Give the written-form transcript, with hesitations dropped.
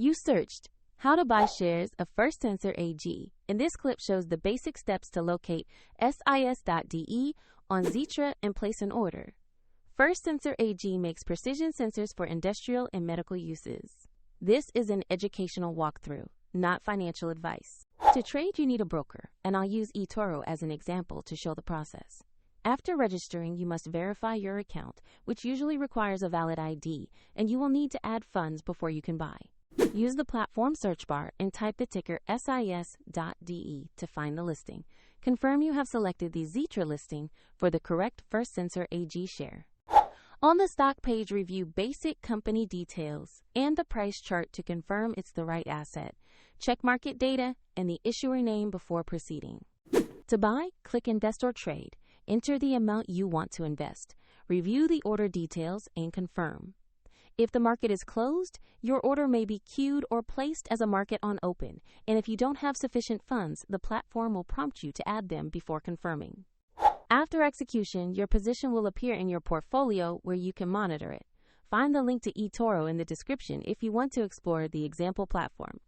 You searched how to buy shares of First Sensor AG, and this clip shows the basic steps to locate SIS.de on Xetra and place an order. First Sensor AG makes precision sensors for industrial and medical uses. This is an educational walkthrough, not financial advice. To trade, you need a broker, and I'll use eToro as an example to show the process. After registering, you must verify your account, which usually requires a valid ID, and you will need to add funds before you can buy. Use the platform search bar and type the ticker SIS.de to find the listing. Confirm you have selected the Xetra listing for the correct First Sensor AG share. On the stock page, review basic company details and the price chart to confirm it's the right asset. Check market data and the issuer name before proceeding. To buy, click Invest or Trade. Enter the amount you want to invest. Review the order details and confirm. If the market is closed, your order may be queued or placed as a market on open, and if you don't have sufficient funds, the platform will prompt you to add them before confirming. After execution, your position will appear in your portfolio where you can monitor it. Find the link to eToro in the description if you want to explore the example platform.